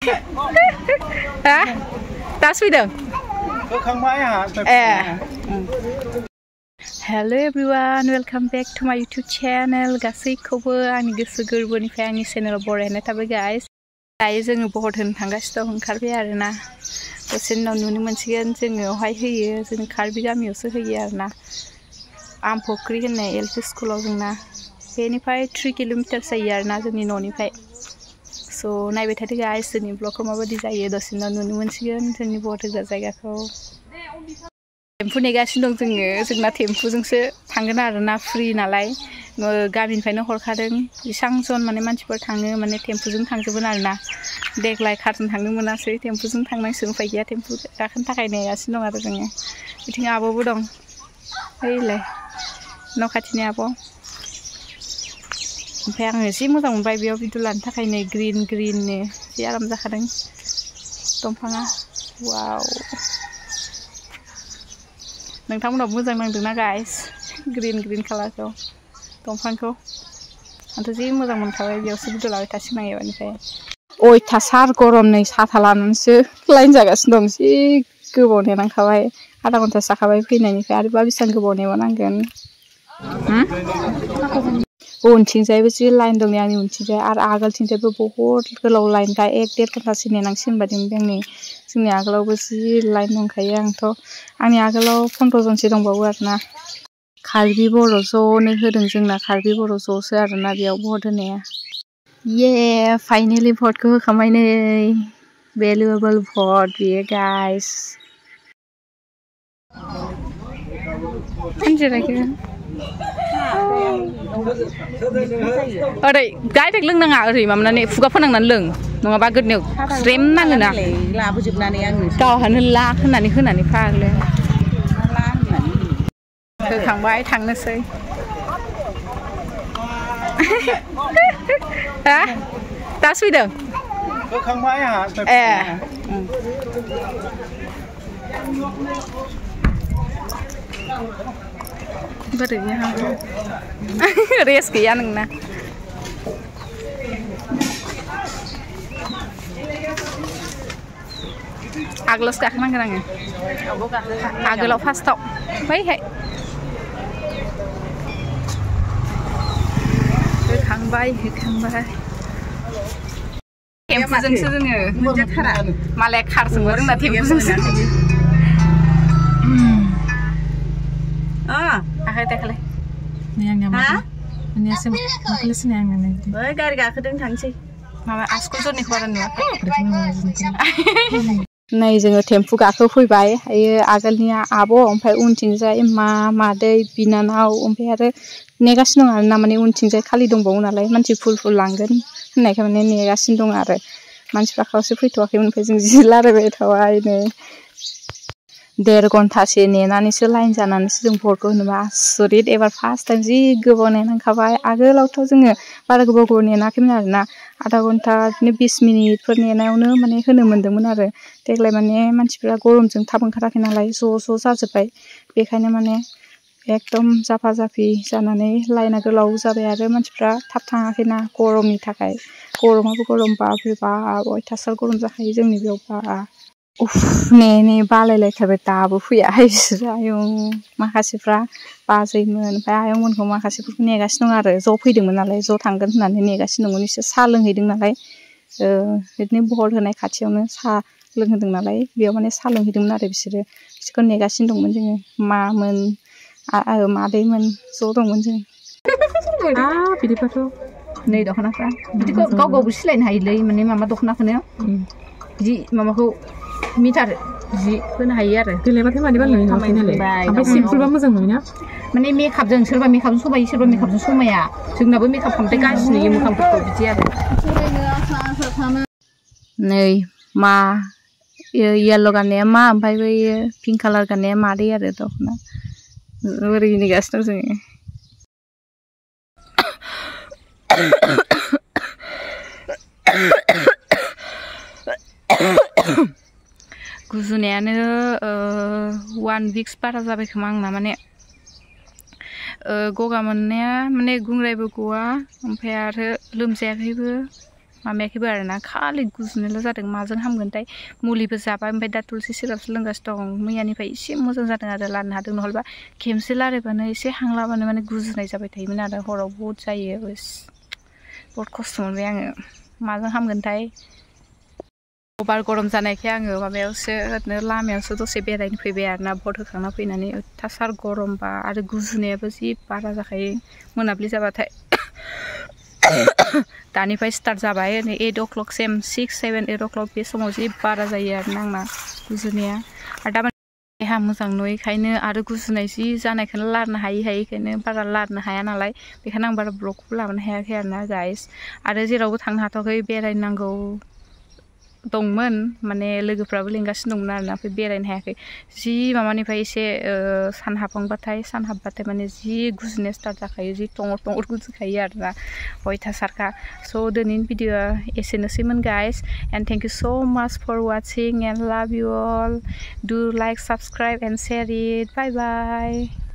Ha? Tas video. Hello everyone, welcome back to my YouTube channel. गासैखौबो आंनि गोसो गोरबोनिफ्राय आंनि चेनेलाव बरायनाय थाबाय guys. दायो जोङो बहुत होनो थांगासिनो दं ओंखारबाय आरोना. दसे उनाव नुनो मोनसिगोन जोङोहाय होयो जों कार्बि गामियावसो होयो आरोना. आमफख्रि होननाय एलपि स्कुलाव जोंना बेनिफ्राय 3 किल'मिटार जायो आरोना जोंनि न'निफ्राय. सो नायबाय थादो गाइस जोंनि ब्लगखौ माबायदि जायो दसे उनाव नुनो मोनसिगोन जोंनि बहुत होग्रा जायगाखौ. टेम्पु नेगासिनो दं जोंना टेम्पुजोंसो थांगोन आरोना फ्रि नालाय गामिनिफ्रायनो हरखादों बेसेबां जन माने मानसिफोर थाङो माने टेम्पुजों थांजोबगोन आरोना. देग्लाय कारजों थांनो मोनासै टेम्पुजों थांनांसिगोन उफाय गैया टेम्पु गाखोनो थाखाय नेगासिनो दं आरो जोङो. बिथिं आब'बो दं ओइलाय न' खाथिनि आब'. ओमफ्राय आङो जि मोजां मोनबाय बेयाव भिडिअ लानो थाखाय नै ग्रिननो जि आराम जाखादों दंफाङा. वाव नोंथांमोनाव मोजां नांदोंना गाइस ग्रिन कालारखौ दंफांखौ. आंथ' जि मोजां मोनखाबाय बेयावसो भिडिअ लाबाय थासिगोन आं एबारनिफ्राय. अयथासार गरम नै साथा लानानैसो लाइन जागासिनो दं जि गोबाव नेनांखाबाय आधा घन्टासो जाखाबाय फैनायनिफ्राय आरोबा बेसेबां गोबाव नेबावनांगोन. उनथिंजायबो जि लाइन दं आंनि उनथिंजाय आरो आगोलथिंजायबो बहुत गोलाव लाइन दा 1-1.5 घन्टासो नेनांसिगोन बादि मोनदों नै. जोंनि आगोलावबो जि लाइन दंखायो आंनि आगोलाव 15 जनसो दंबावो आरोना. कार्बि बर' ज'नो होदों जोंना कार्बि बर' ज'सो आरोना बेयाव भट होनाया. ये फाइनेलि भटखौ होखांबाय नै भेलुएबल भट बेयो गाइस. ओरै डाइरेक्ट लोंनाङा ओरै माबानानै खुगा फोनांनानै लों नङाबा गोदनायाव स्रेम नाङोना. लाबोजोबनानै आंनो गावहानो ला होनानै फाग्ले होखांबाय थांनोसै. हा दासो फैदों होखांबाय आंहा ए बोरै रेस गैया नोंना. आगोलावसो गाखोनांगोन आङो आगोलाव फार्स्टआव बैहाय होखांबाय टेम्पुजोंसो जोङो मालाय कारजोंबो रोंना टेम्पुजोंसो. आखाइ देखालाय गारि गाखोदों थांसै माबा आसकुल जरनिखौ बारा नुवाखै. नै जोङो टेम्पु गाखोफैबाय आगोलनिया आब' ओमफ्राय उनथिंजाय मादै बिनानाव ओमफ्राय आरो नेगासिनो दं आरोना माने उनथिंजाय खालि दंबावो नालाय मानसि फुल लांगोन होननायखाय माने नेगासिनो दं आरो मानसिफ्रा खावसे फैथ'वाखैमोन. ओमफ्राय जों जि रायलायबाय थाबाय नै 1.5 घन्टासो नेनानैसो लाइन जानानैसो जों भटखौ होनोबा आसरित एबार फार्स्ट टाइम जि गोबाव नेनांखाबाय. आगोलावथ' जोङो बारा गोबाव नेनाखैमोन आरोना आधा घन्टा बिदिनो 20 मिनिटफोर नेनायावनो माने होनो मोन्दोंमोन आरो. देग्लाय माने मानसिफ्रा गरमजों थाब ओंखाराखै नालाय ज' जाजोब्बाय बेखायनो माने एकदम जाफा जाफि जानानै लाइना गोलाव जाबाय आरो मानसिफ्रा थाब थाङाखैना गरमनि थाखाय. गरमाबो गरम बाब्रे बाब अयथासार गरम जाखायो जोंनि बेयाव. उफ ने बालायलायथारबाय दाबो फैयाहाय बिसोरो आयं माखासेफ्रा बाजैमोन ओमफ्राय आयंमोनखौ माखासेफोरखौ नेगासिनो दं आरो ज' फैदोंमोन नालाय ज' थांगोन होननानै नेगासिनो दंमोन. बिसोर साहा लोंहैदों नालाय बिदिनो भट होनाय खाथियावनो साहा लोंहोदों नालाय बेयाव माने साहा लोंहैदोंमोन आरो बिसोरखौ नेगासिनो दंमोन जोङो. मामोन मादैमोन ज' दंमोन जों. बिदिबाथ' नै दख'नाफ्रा बिदिखौ गावबो सिलायनो हायोलै माने माबा दख'नाखौनो बिदि माबाखौ मिटार जि होनो हायो आरो गेलेबाथाय मानिबा ओमफ्राय सिम्पोलबा मोजां नुयोना माने मेकआपजों सोरबा मेकआपजों समायो सोरबा मेकआपजों समाया. जोंनाबो मेकआप खालामबाथाय गाज्रि नुयो मोखांफोरखौ बिदि आरो. नै मा येल्ल' गाननाया मा ओमफ्राय बैयो पिंक कालार गाननाया मादै आरो दख'ना ओरै नेगासिनो दं जोङो. गुजुनायानो 1 वीक्स बारा जाबाय खोमा आंना माने गगा मोननाया माने गुंग्रायबो गवा ओमफ्राय आरो लोमजायाखैबो मामायाखैबो आरोना खालि गुजुनायल' जादों माजों हामगोनथाय मुलिबो जाबाय ओमफ्राय दा तुलसि सिरापसो लोंगासिनो दं मैयानिफ्राय एसे मोजां जादों आरो लानो हादों नहलेबा खेमसे लारायबानो एसे हां लाबानो माने गुजुनाय जाबाय थायोमोन आरो हराव बहुद जायो बहुत खस्थ' मोनबाय आङो माजों हामगोनथाय बार गरम जानायखाय आङो माबायावसो ओरैनो लामायावसो दसे बेरायनो फैबाय आरोना भट होखांना फैनानै अयथासार गरमबा आरो गुजुनायाबो जि बारा जाखायो मोनाब्लि जाबाथाय दानिफ्राय स्टार्ट जाबाय नै 8 o'clock सिम 6, 7, 8 o'clock बे समाव जि बारा जायो आरोना आंना गुजुनाया आरो दा देहा मोजां नङैखायनो आरो गुजुनाय जि जानायखौनो लानो हायैखायनो बारा लानो हाया नालाय बेखायनो आं बारा ब्लगखौबो लाबोनो हायाखै आरोना गाइस आरो जेरावबो थांनो हाथ'वाखै बेरायनांगौ दंमोन माने लोगोफ्राबो लिंगासिनो दंमोन आरोना ओमफ्राय बेरायनो हायाखै जि माबानिफ्राय एसे सान हाबबाथाय माने जि गुजुनाया स्टार्ट जाखायो जि टंगर गुजुखायो आरोना अयथासारखा स' दिनैनि भिडिअ'आ एसेनोसैमोन guys and thank you so much for watching and love you all. Do like, subscribe and share it. Bye bye.